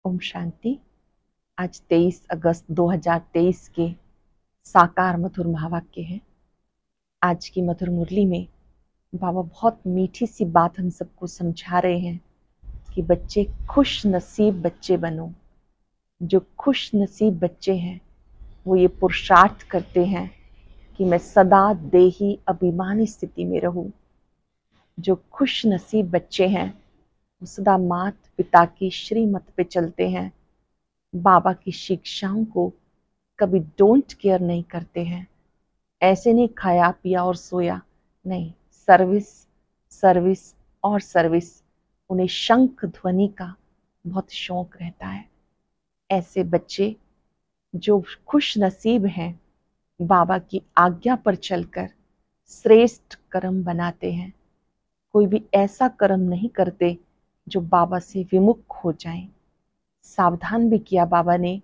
ओम शांति। आज 23 अगस्त 2023 के साकार मधुर महावाक्य हैं। आज की मधुर मुरली में बाबा बहुत मीठी सी बात हम सबको समझा रहे हैं कि बच्चे खुश नसीब बच्चे बनो। जो खुश नसीब बच्चे हैं वो ये पुरुषार्थ करते हैं कि मैं सदा देही अभिमानी स्थिति में रहूं। जो खुश नसीब बच्चे हैं वो सदा माता पिता की श्रीमत पे चलते हैं, बाबा की शिक्षाओं को कभी डोंट केयर नहीं करते हैं। ऐसे नहीं खाया पिया और सोया, नहीं, सर्विस सर्विस और सर्विस। उन्हें शंख ध्वनि का बहुत शौक रहता है। ऐसे बच्चे जो खुश नसीब हैं बाबा की आज्ञा पर चलकर श्रेष्ठ कर्म बनाते हैं। कोई भी ऐसा कर्म नहीं करते जो बाबा से विमुख हो जाएं। सावधान भी किया बाबा ने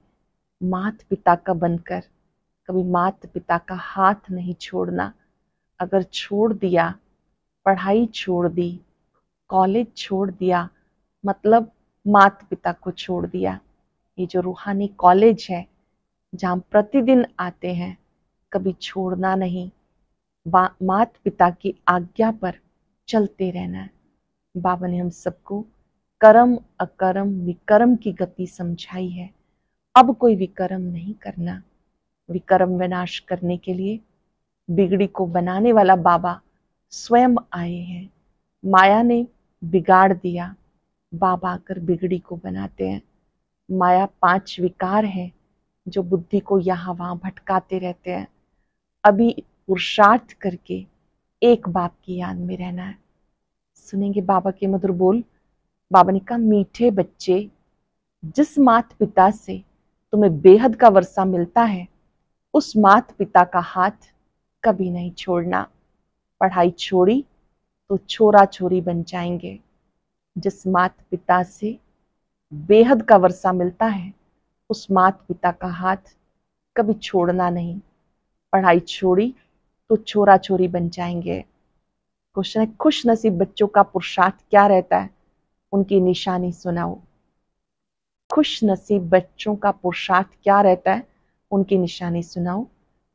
माता पिता का बनकर, कभी माता पिता का हाथ नहीं छोड़ना। अगर छोड़ दिया, पढ़ाई छोड़ दी, कॉलेज छोड़ दिया, मतलब माता पिता को छोड़ दिया। ये जो रूहानी कॉलेज है जहाँ प्रतिदिन आते हैं, कभी छोड़ना नहीं। माता पिता की आज्ञा पर चलते रहना है। बाबा ने हम सबको कर्म अकर्म विकर्म की गति समझाई है। अब कोई विकर्म नहीं करना। विकर्म विनाश करने के लिए बिगड़ी को बनाने वाला बाबा स्वयं आए हैं। माया ने बिगाड़ दिया, बाबा आकर बिगड़ी को बनाते हैं। माया 5 विकार है जो बुद्धि को यहाँ वहाँ भटकाते रहते हैं। अभी पुरुषार्थ करके एक बाप की याद में रहना है। सुनेंगे बाबा के मधुर बोल। बाबा ने कहा, मीठे बच्चे, जिस माता पिता से तुम्हें बेहद का वर्षा मिलता है उस माता पिता का हाथ कभी नहीं छोड़ना। पढ़ाई छोड़ी तो छोरा छोरी बन जाएंगे। जिस माता पिता से बेहद का वर्षा मिलता है उस माता पिता का हाथ कभी छोड़ना नहीं। पढ़ाई छोड़ी तो छोरा छोरी बन जाएंगे। क्वेश्चन है, खुश नसीब बच्चों का पुरुषार्थ क्या रहता है? उनकी निशानी सुनाओ। खुश नसीब बच्चों का पुरुषार्थ क्या रहता है? उनकी निशानी सुनाओ।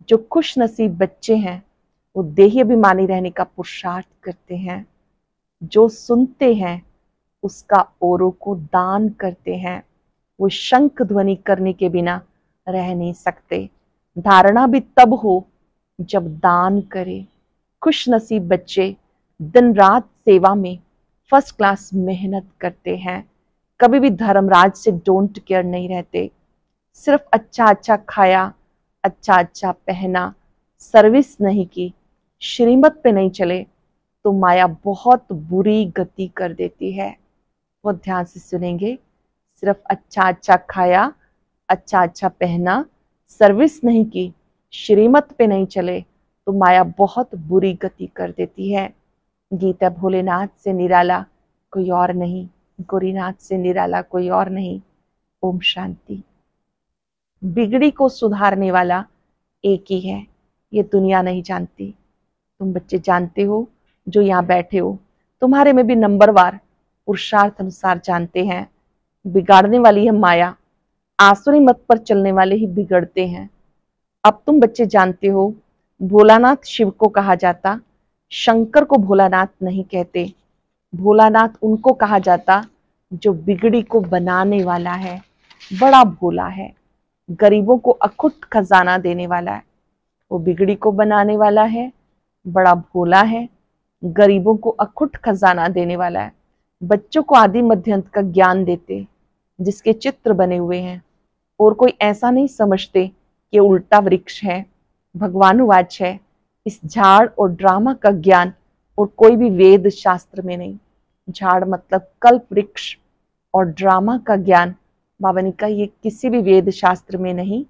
जो खुश नसीब बच्चे हैं वो देही अभिमानी रहने का पुरुषार्थ करते हैं। जो सुनते हैं उसका औरों को दान करते हैं। वो शंख ध्वनि करने के बिना रह नहीं सकते। धारणा भी तब हो जब दान करे। खुश नसीब बच्चे दिन रात सेवा में फर्स्ट क्लास मेहनत करते हैं। कभी भी धर्मराज से डोंट केयर नहीं रहते। सिर्फ अच्छा अच्छा खाया, अच्छा अच्छा पहना, सर्विस नहीं की, श्रीमत पे नहीं चले तो माया बहुत बुरी गति कर देती है। बहुत ध्यान से सुनेंगे। सिर्फ अच्छा अच्छा खाया, अच्छा अच्छा पहना, सर्विस नहीं की, श्रीमत पे नहीं चले तो माया बहुत बुरी गति कर देती है। गीता भोलेनाथ से निराला कोई और नहीं, गोरीनाथ से निराला कोई और नहीं। ओम शांति। बिगड़ी को सुधारने वाला एक ही है, ये दुनिया नहीं जानती। तुम बच्चे जानते हो जो यहाँ बैठे हो, तुम्हारे में भी नंबरवार पुरुषार्थ अनुसार जानते हैं। बिगाड़ने वाली है माया, आसुरी मत पर चलने वाले ही बिगड़ते हैं। अब तुम बच्चे जानते हो भोलानाथ शिव को कहा जाता, शंकर को भोलानाथ नहीं कहते। भोलानाथ उनको कहा जाता जो बिगड़ी को बनाने वाला है, बड़ा भोला है, गरीबों को अखुट खजाना देने वाला है। वो बिगड़ी को बनाने वाला है, बड़ा भोला है, गरीबों को अखुट खजाना देने वाला है। बच्चों को आदि मध्य अंत का ज्ञान देते जिसके चित्र बने हुए हैं, और कोई ऐसा नहीं समझते कि उल्टा वृक्ष है, भगवानुवाच है। इस झाड़ और ड्रामा का ज्ञान और कोई भी वेद शास्त्र में नहीं। झाड़ मतलब कल्प वृक्ष और ड्रामा का ज्ञान बाबा ने कहा ये किसी भी वेद शास्त्र में नहीं,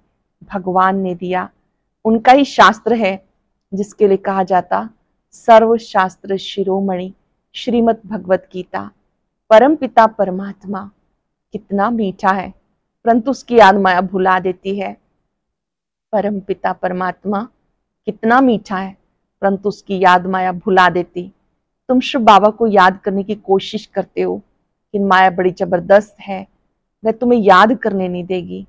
भगवान ने दिया। उनका ही शास्त्र है जिसके लिए कहा जाता सर्व शास्त्र शिरोमणि श्रीमद् भगवत गीता। परम पिता परमात्मा कितना मीठा है, परंतु उसकी याद माया भुला देती है। परम पिता परमात्मा कितना मीठा है, परंतु उसकी याद माया भुला देती। तुम शिव बाबा को याद करने की कोशिश करते हो, लेकिन माया बड़ी जबरदस्त है। वह तुम्हें याद करने नहीं देगी।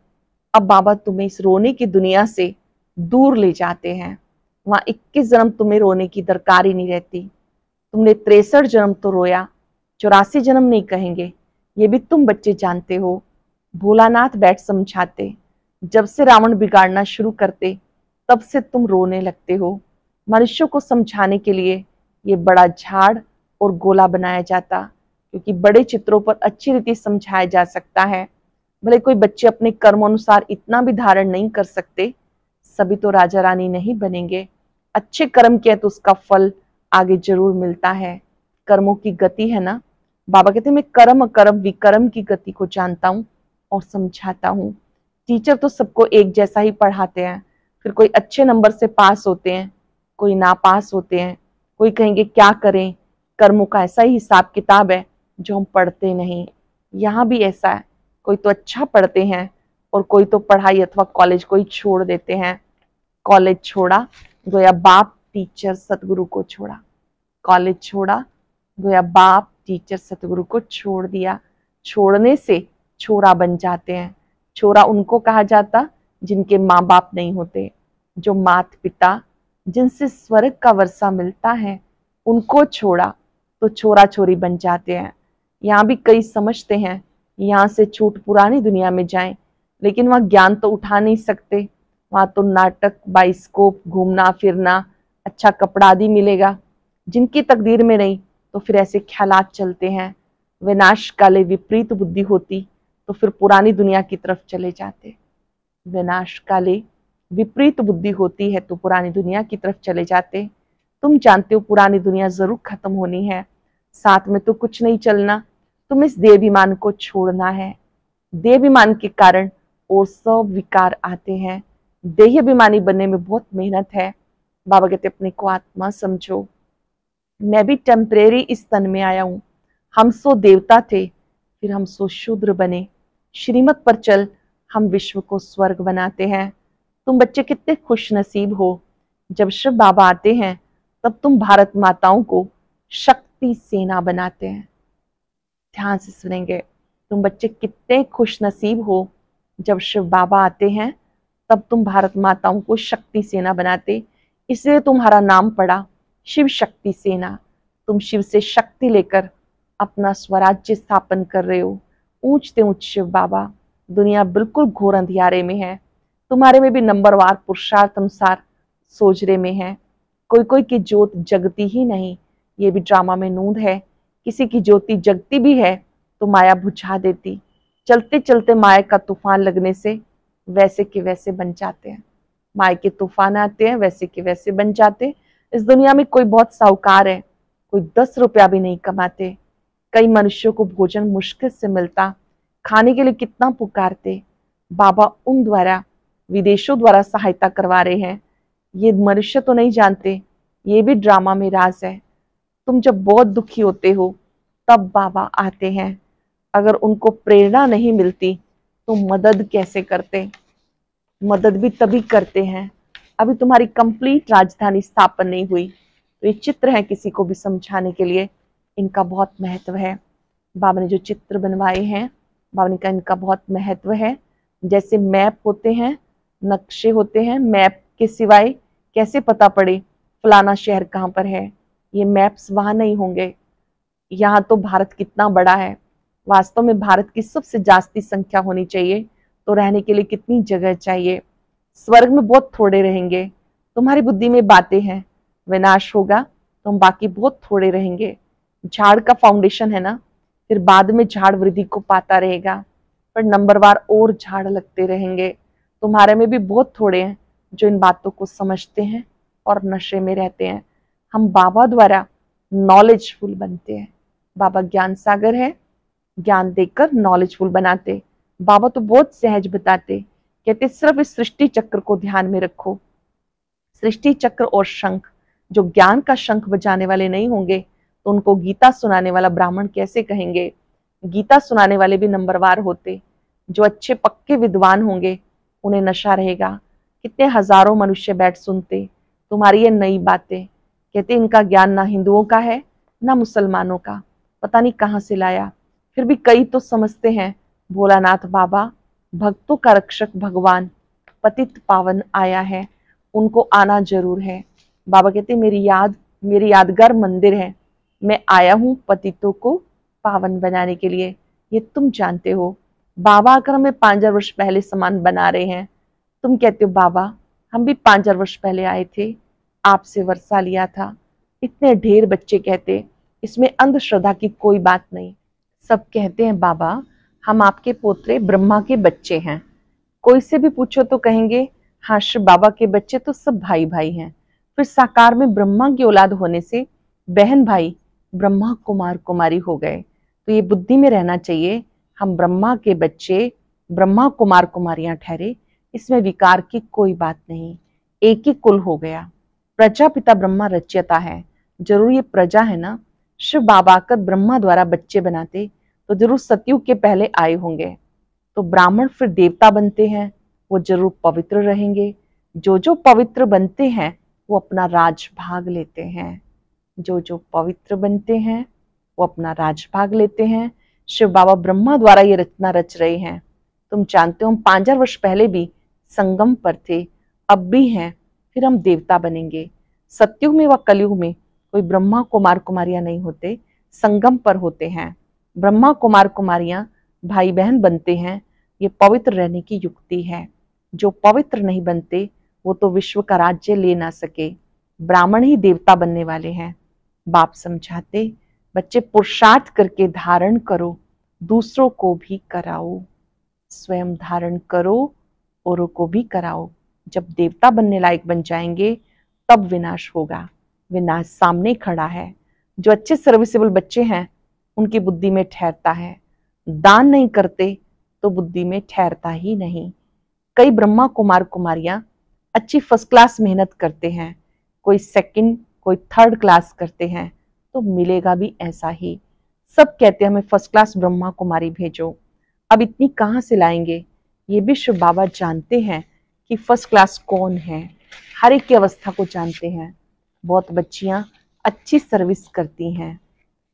अब बाबा तुम्हें इस रोने की दुनिया से दूर ले जाते हैं। वहां 21 जन्म तुम्हें रोने की दरकार ही नहीं रहती। तुमने 63 जन्म तो रोया, 84 जन्म नहीं कहेंगे, ये भी तुम बच्चे जानते हो। भोलानाथ बैठ समझाते, जब से रावण बिगाड़ना शुरू करते तब से तुम रोने लगते हो। मनुष्यों को समझाने के लिए ये बड़ा झाड़ और गोला बनाया जाता, क्योंकि बड़े चित्रों पर अच्छी रीति समझाया जा सकता है। भले कोई बच्चे अपने कर्म अनुसार इतना भी धारण नहीं कर सकते, सभी तो राजा रानी नहीं बनेंगे। अच्छे कर्म किए तो उसका फल आगे जरूर मिलता है। कर्मों की गति है ना। बाबा कहते हैं मैं कर्म अकर्म विकर्म की गति को जानता हूँ और समझाता हूँ। टीचर तो सबको एक जैसा ही पढ़ाते हैं, फिर कोई अच्छे नंबर से पास होते हैं, कोई ना पास होते हैं। कोई कहेंगे क्या करें, कर्मों का ऐसा ही हिसाब किताब है जो हम पढ़ते नहीं। यहाँ भी ऐसा है, कोई तो अच्छा पढ़ते हैं और कोई तो पढ़ाई अथवा कॉलेज को ही छोड़ देते हैं। कॉलेज छोड़ा गोया बाप टीचर सतगुरु को छोड़ा। कॉलेज छोड़ा गोया बाप टीचर सतगुरु को छोड़ दिया। छोड़ने से छोरा बन जाते हैं। छोरा उनको कहा जाता जिनके माँ बाप नहीं होते, जो माता पिता जिनसे स्वर्ग का वर्षा मिलता है उनको छोड़ा तो छोरा छोरी बन जाते हैं। यहाँ भी कई समझते हैं यहाँ से छूट पुरानी दुनिया में जाएं, लेकिन वहां ज्ञान तो उठा नहीं सकते। वहां तो नाटक, बाइस्कोप, घूमना फिरना, अच्छा कपड़ा आदि मिलेगा। जिनकी तकदीर में नहीं तो फिर ऐसे ख्यालात चलते हैं। विनाश काले विपरीत बुद्धि होती तो फिर पुरानी दुनिया की तरफ चले जाते। विनाश काले विपरीत बुद्धि होती है तो पुरानी दुनिया की तरफ चले जाते। तुम जानते हो पुरानी दुनिया जरूर खत्म होनी है, साथ में तो कुछ नहीं चलना। तुम इस देहाभिमान को छोड़ना है। देहाभिमान के कारण और सब विकार आते हैं। देहाभिमानी बनने में बहुत मेहनत है। बाबा कहते अपने को आत्मा समझो। मैं भी टेम्परेरी इस तन में आया हूं। हम सो देवता थे, फिर हम सो शूद्र बने। श्रीमत पर चल हम विश्व को स्वर्ग बनाते हैं। तुम बच्चे कितने खुश नसीब हो। जब शिव बाबा आते हैं तब तुम भारत माताओं को शक्ति सेना बनाते हैं। ध्यान से सुनेंगे। तुम बच्चे कितने खुश नसीब हो, जब शिव बाबा आते हैं तब तुम भारत माताओं को शक्ति सेना बनाते। इसलिए तुम्हारा नाम पड़ा शिव शक्ति सेना। तुम शिव से शक्ति लेकर अपना स्वराज्य स्थापन कर रहे हो। ऊंचते ऊंच शिव बाबा, दुनिया बिल्कुल घोर अंधियारे में है। तुम्हारे में भी नंबरवार पुरुषार्थ अनुसार सोजरे में है। कोई कोई की ज्योत जगती ही नहीं, ये भी ड्रामा में नूंद है। किसी की ज्योति जगती भी है तो माया बुझा देती। चलते चलते माया का तूफान लगने से वैसे के वैसे बन जाते हैं। माया के तूफान आते हैं, वैसे के वैसे बन जाते। इस दुनिया में कोई बहुत साहूकार है, कोई 10 रुपया भी नहीं कमाते। कई मनुष्यों को भोजन मुश्किल से मिलता, खाने के लिए कितना पुकारते। बाबा उन द्वारा विदेशों द्वारा सहायता करवा रहे हैं। ये मनुष्य तो नहीं जानते, ये भी ड्रामा में राज है। तुम जब बहुत दुखी होते हो तब बाबा आते हैं। अगर उनको प्रेरणा नहीं मिलती तो मदद कैसे करते। मदद भी तभी करते हैं, अभी तुम्हारी कंप्लीट राजधानी स्थापन नहीं हुई। तो ये चित्र है किसी को भी समझाने के लिए, इनका बहुत महत्व है। बाबा ने जो चित्र बनवाए हैं, बाबा ने कहा इनका बहुत महत्व है। जैसे मैप होते हैं, नक्शे होते हैं, मैप के सिवाय कैसे पता पड़े फलाना शहर कहाँ पर है। ये मैप्स वहां नहीं होंगे। यहाँ तो भारत कितना बड़ा है, वास्तव में भारत की सबसे जास्ती संख्या होनी चाहिए तो रहने के लिए कितनी जगह चाहिए। स्वर्ग में बहुत थोड़े रहेंगे। तुम्हारी बुद्धि में बातें हैं, विनाश होगा तो हम बाकी बहुत थोड़े रहेंगे। झाड़ का फाउंडेशन है ना, फिर बाद में झाड़ वृद्धि को पाता रहेगा, पर नंबरवार और झाड़ लगते रहेंगे। तुम्हारे में भी बहुत थोड़े हैं जो इन बातों को समझते हैं और नशे में रहते हैं। हम बाबा द्वारा नॉलेजफुल बनते हैं। बाबा ज्ञान सागर है, ज्ञान देकर नॉलेजफुल बनाते। बाबा तो बहुत सहज बताते, कहते सिर्फ इस सृष्टि चक्र को ध्यान में रखो। सृष्टि चक्र और शंख, जो ज्ञान का शंख बजाने वाले नहीं होंगे तो उनको गीता सुनाने वाला ब्राह्मण कैसे कहेंगे। गीता सुनाने वाले भी नंबरवार होते। जो अच्छे पक्के विद्वान होंगे उन्हें नशा रहेगा। कितने हजारों मनुष्य बैठ सुनते तुम्हारी ये नई बातें। कहते इनका ज्ञान ना हिंदुओं का है ना मुसलमानों का, पता नहीं कहाँ से लाया। फिर भी कई तो समझते हैं भोलानाथ बाबा, भक्तों का रक्षक भगवान पतित पावन आया है, उनको आना जरूर है। बाबा कहते मेरी यादगार मंदिर है, मैं आया हूँ पतितों को पावन बनाने के लिए। ये तुम जानते हो, बाबा आकर हमें 5000 वर्ष पहले समान बना रहे हैं। तुम कहते हो बाबा हम भी 5000 वर्ष पहले आए थे, आपसे वर्षा लिया था। इतने ढेर बच्चे कहते, इसमें अंधश्रद्धा की कोई बात नहीं। सब कहते हैं बाबा हम आपके पोतरे ब्रह्मा के बच्चे हैं। कोई से भी पूछो तो कहेंगे हाँ शिव बाबा के बच्चे तो सब भाई भाई हैं। फिर साकार में ब्रह्मा की औलाद होने से बहन भाई ब्रह्मा कुमार कुमारी हो गए। तो ये बुद्धि में रहना चाहिए, हम ब्रह्मा के बच्चे ब्रह्मा कुमार कुमारियां ठहरे, इसमें विकार की कोई बात नहीं, एक ही कुल हो गया। प्रजापिता ब्रह्मा रचयिता है, जरूर ये प्रजा है ना। शिव बाबा आकर ब्रह्मा द्वारा बच्चे बनाते तो जरूर सतयुग के पहले आए होंगे। तो ब्राह्मण फिर देवता बनते हैं, वो जरूर पवित्र रहेंगे। जो जो पवित्र बनते हैं वो अपना राजभाग लेते हैं। जो जो पवित्र बनते हैं वो अपना राजभाग लेते हैं। शिव बाबा ब्रह्मा द्वारा ये रचना रच रहे हैं। तुम जानते हो हम 5000 वर्ष पहले भी संगम पर थे, अब भी हैं, फिर हम देवता बनेंगे। सतयुग में व कलयुग में कोई ब्रह्मा कुमार कुमारियां नहीं होते, संगम पर होते हैं। ब्रह्मा कुमार कुमारियां भाई बहन बनते हैं, ये पवित्र रहने की युक्ति है। जो पवित्र नहीं बनते वो तो विश्व का राज्य ले ना सके, ब्राह्मण ही देवता बनने वाले हैं। बाप समझाते बच्चे पुरुषार्थ करके धारण करो, दूसरों को भी कराओ। स्वयं धारण करो, औरों को भी कराओ। जब देवता बनने लायक बन जाएंगे तब विनाश होगा। विनाश सामने खड़ा है। जो अच्छे सर्विसेबल बच्चे हैं उनकी बुद्धि में ठहरता है, दान नहीं करते तो बुद्धि में ठहरता ही नहीं। कई ब्रह्मा कुमार कुमारियां अच्छी फर्स्ट क्लास मेहनत करते हैं, कोई सेकंड कोई थर्ड क्लास करते हैं, तो मिलेगा भी ऐसा ही। सब कहते हैं हमें फर्स्ट क्लास ब्रह्मा कुमारी भेजो, अब इतनी कहाँ से लाएंगे। ये भी शिव बाबा जानते हैं कि फर्स्ट क्लास कौन है, हर एक की अवस्था को जानते हैं। बहुत बच्चियां अच्छी सर्विस करती हैं।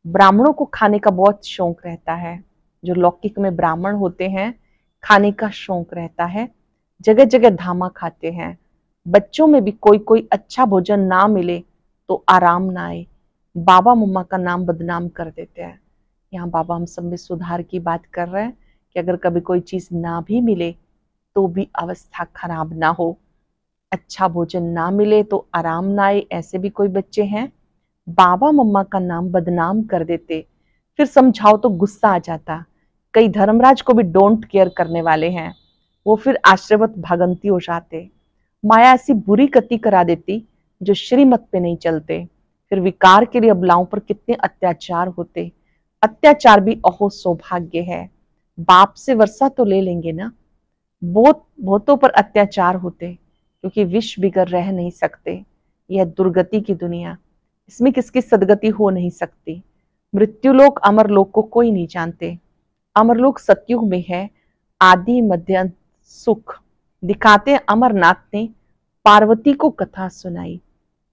ब्राह्मणों को खाने का बहुत शौक रहता है, जो लौकिक में ब्राह्मण होते हैं खाने का शौक रहता है, जगह जगह धामा खाते हैं। बच्चों में भी कोई कोई अच्छा भोजन ना मिले तो आराम ना आए, बाबा मम्मा का नाम बदनाम कर देते हैं। यहाँ बाबा हम सब में सुधार की बात कर रहे हैं कि अगर कभी कोई चीज ना भी मिले तो भी अवस्था खराब ना हो, अच्छा भोजन ना मिले तो आराम ना आए। ऐसे भी कोई बच्चे हैं बाबा मम्मा का नाम बदनाम कर देते, फिर समझाओ तो गुस्सा आ जाता। कई धर्मराज को भी डोंट केयर करने वाले हैं, वो फिर आश्रयवत भागंती हो जाते। माया ऐसी बुरी गति करा देती जो श्रीमत पे नहीं चलते। फिर विकार के लिए अबलाओं पर कितने अत्याचार होते। अत्याचार भी अहो सौभाग्य है, बाप से वर्षा तो ले लेंगे ना। बहुतों पर अत्याचार होते क्योंकि विष बिगर रह नहीं सकते। यह दुर्गति की दुनिया, इसमें किसकी सदगति हो नहीं सकती। मृत्युलोक अमरलोक को कोई नहीं जानते। अमरलोक सतयुग में है, आदि मध्य अंत सुख दिखाते। अमरनाथ ने पार्वती को कथा सुनाई।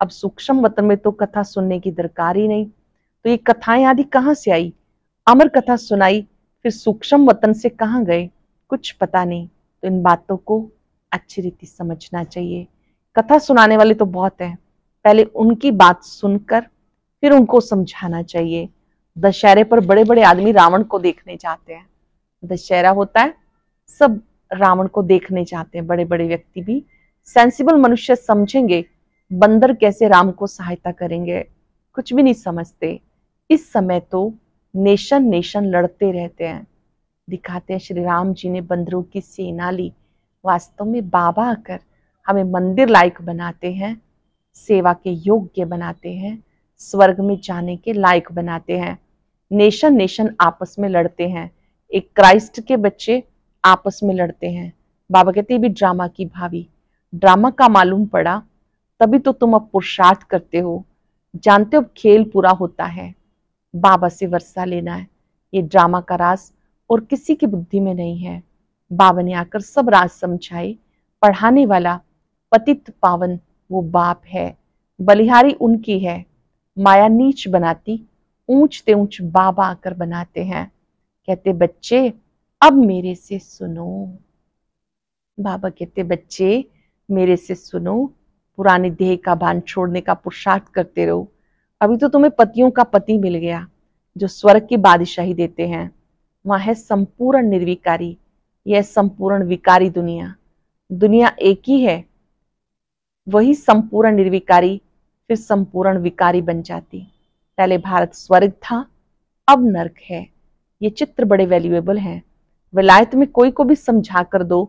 अब सूक्ष्म वतन में तो कथा सुनने की दरकार ही नहीं, तो ये कथाएं आदि कहाँ से आई। अमर कथा सुनाई, फिर सूक्ष्म वतन से कहाँ गए कुछ पता नहीं। तो इन बातों को अच्छी रीति समझना चाहिए। कथा सुनाने वाले तो बहुत हैं, पहले उनकी बात सुनकर फिर उनको समझाना चाहिए। दशहरे पर बड़े बड़े आदमी रावण को देखने जाते हैं, दशहरा होता है, सब रावण को देखने जाते हैं। बड़े बड़े व्यक्ति भी, सेंसिबल मनुष्य समझेंगे बंदर कैसे राम को सहायता करेंगे, कुछ भी नहीं समझते। इस समय तो नेशन नेशन लड़ते रहते हैं, दिखाते हैं श्री राम जी ने बंदरों की सेना ली। वास्तव में बाबा आकर हमें मंदिर लायक बनाते हैं, सेवा के योग्य बनाते हैं, स्वर्ग में जाने के लायक बनाते हैं। नेशन नेशन आपस में लड़ते हैं, एक क्राइस्ट के बच्चे आपस में लड़ते हैं। बाबा कहते भी ड्रामा की भावी, ड्रामा का मालूम पड़ा तभी तो तुम अब पुरुषार्थ करते हो, जानते हो अब खेल पूरा होता है, बाबा से वर्षा लेना है। ये ड्रामा का राज और किसी की बुद्धि में नहीं है। बाबा ने आकर सब राज समझाए। पढ़ाने वाला पतित पावन वो बाप है, बलिहारी उनकी है। माया नीच बनाती, ऊंच ते ऊंच बाबा आकर बनाते हैं। कहते बच्चे अब मेरे से सुनो। बाबा कहते बच्चे मेरे से सुनो, पुराने देह का भान छोड़ने का पुरुषार्थ करते रहो। अभी तो तुम्हें पतियों का पति मिल गया जो स्वर्ग की बादशाही देते हैं। वहां है संपूर्ण निर्विकारी, यह संपूर्ण विकारी दुनिया। दुनिया एक ही है, वही संपूर्ण निर्विकारी फिर संपूर्ण विकारी बन जाती। पहले भारत स्वर्ग था, अब नर्क है। ये चित्र बड़े वैल्यूएबल हैं। विलायत में कोई को भी समझा कर दो,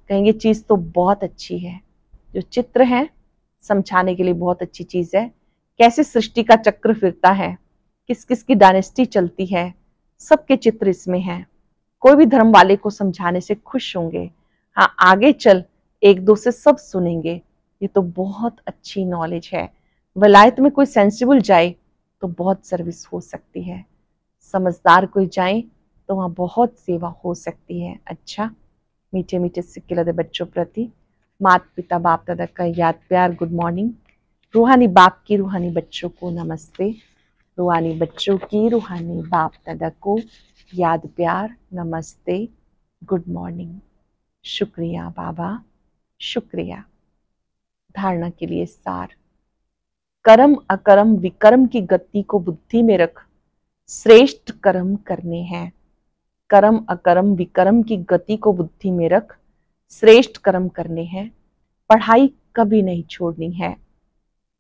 कहेंगे चीज तो बहुत अच्छी है। जो चित्र है समझाने के लिए बहुत अच्छी चीज है। कैसे सृष्टि का चक्र फिरता है, किस किस की डायनेस्टी चलती है, सबके चित्र इसमें हैं। कोई भी धर्म वाले को समझाने से खुश होंगे। हाँ, आगे चल एक दो से सब सुनेंगे। ये तो बहुत अच्छी नॉलेज है। वलायत में कोई सेंसिबल जाए तो बहुत सर्विस हो सकती है, समझदार कोई जाए तो वहां बहुत सेवा हो सकती है। अच्छा, मीठे मीठे सिक्के लदे बच्चों प्रति माता पिता बाप दादा का याद प्यार गुड मॉर्निंग। रूहानी बाप की रूहानी बच्चों को नमस्ते। रूहानी बच्चों की रूहानी बाप दादा को याद प्यार नमस्ते, गुड मॉर्निंग। शुक्रिया बाबा, शुक्रिया। धारणा के लिए सार। कर्म अकर्म विकर्म की गति को बुद्धि में रख, श्रेष्ठ कर्म करने हैं। कर्म अकर्म विकर्म की गति को बुद्धि में रख, श्रेष्ठ कर्म करने हैं। पढ़ाई कभी नहीं छोड़नी है।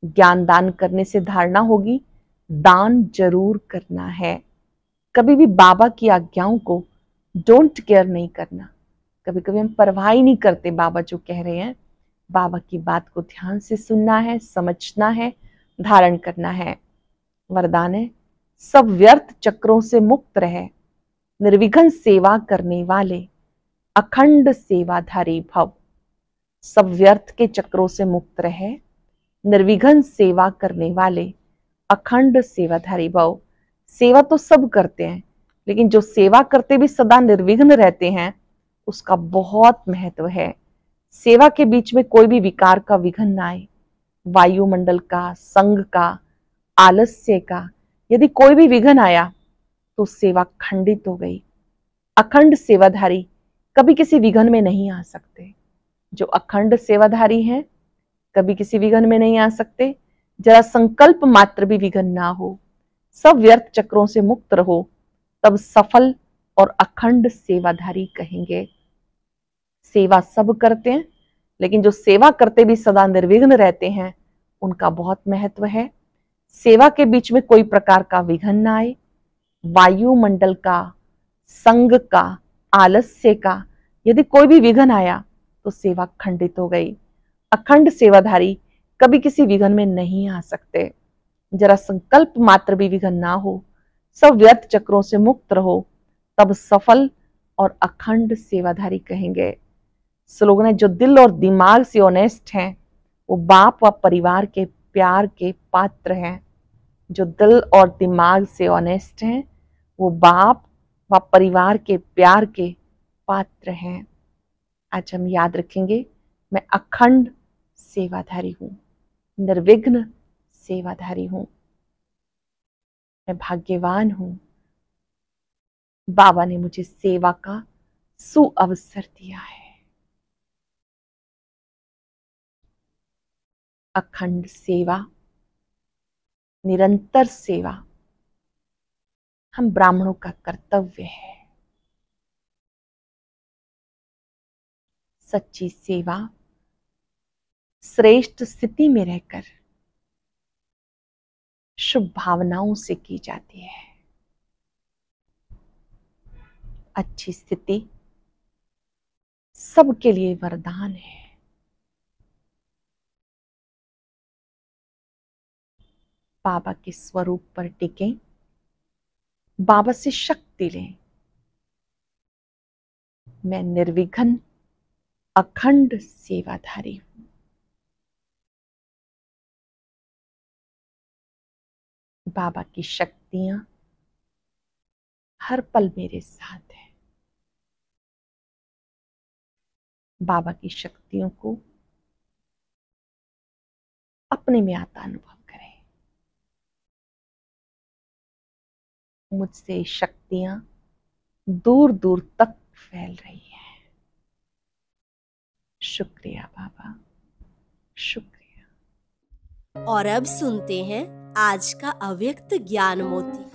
ज्ञान दान करने से धारणा होगी, दान जरूर करना है। कभी भी बाबा की आज्ञाओं को डोंट केयर नहीं करना। कभी कभी हम परवाह ही नहीं करते बाबा जो कह रहे हैं। बाबा की बात को ध्यान से सुनना है, समझना है, धारण करना है। वरदान है, सब व्यर्थ चक्रों से मुक्त रहे, निर्विघ्न सेवा करने वाले अखंड सेवाधारी भव। सब व्यर्थ के चक्रों से मुक्त रहे, निर्विघ्न सेवा करने वाले अखंड सेवाधारी भव। सेवा तो सब करते हैं, लेकिन जो सेवा करते भी सदा निर्विघ्न रहते हैं उसका बहुत महत्व है। सेवा के बीच में कोई भी विकार का विघ्न ना आए। वायुमंडल का, संग का, आलस्य का यदि कोई भी विघ्न आया तो सेवा खंडित हो गई। अखंड सेवाधारी कभी किसी विघ्न में नहीं आ सकते। जो अखंड सेवाधारी हैं कभी किसी विघ्न में नहीं आ सकते। जरा संकल्प मात्र भी विघ्न ना हो, सब व्यर्थ चक्रों से मुक्त रहो, तब सफल और अखंड सेवाधारी कहेंगे। सेवा सब करते हैं, लेकिन जो सेवा करते भी सदा निर्विघ्न रहते हैं उनका बहुत महत्व है। सेवा के बीच में कोई प्रकार का विघ्न ना आए। वायुमंडल का, संग का, आलस्य का यदि कोई भी विघ्न आया तो सेवा खंडित हो गई। अखंड सेवाधारी कभी किसी विघ्न में नहीं आ सकते। जरा संकल्प मात्र भी विघ्न ना हो, सब व्यर्थ चक्रों से मुक्त रहो, तब सफल और अखंड सेवाधारी कहेंगे। स्लोगन है, जो दिल और दिमाग से ऑनेस्ट हैं वो बाप व परिवार के प्यार के पात्र हैं। जो दिल और दिमाग से ऑनेस्ट हैं वो बाप व परिवार के प्यार के पात्र हैं। आज हम याद रखेंगे, मैं अखंड सेवाधारी हूं, निर्विघ्न सेवाधारी हूं, मैं भाग्यवान हूं। बाबा ने मुझे सेवा का सुअवसर दिया है। अखंड सेवा, निरंतर सेवा हम ब्राह्मणों का कर्तव्य है। सच्ची सेवा श्रेष्ठ स्थिति में रहकर शुभ भावनाओं से की जाती है। अच्छी स्थिति सबके लिए वरदान है। बाबा के स्वरूप पर टिकें, बाबा से शक्ति लें। मैं निर्विघ्न अखंड सेवाधारी हूं। बाबा की शक्तियां हर पल मेरे साथ है। बाबा की शक्तियों को अपने में आता अनुभव करें। मुझसे शक्तियां दूर दूर तक फैल रही है। शुक्रिया बाबा, शुक्रिया। और अब सुनते हैं आज का अव्यक्त ज्ञान मोती।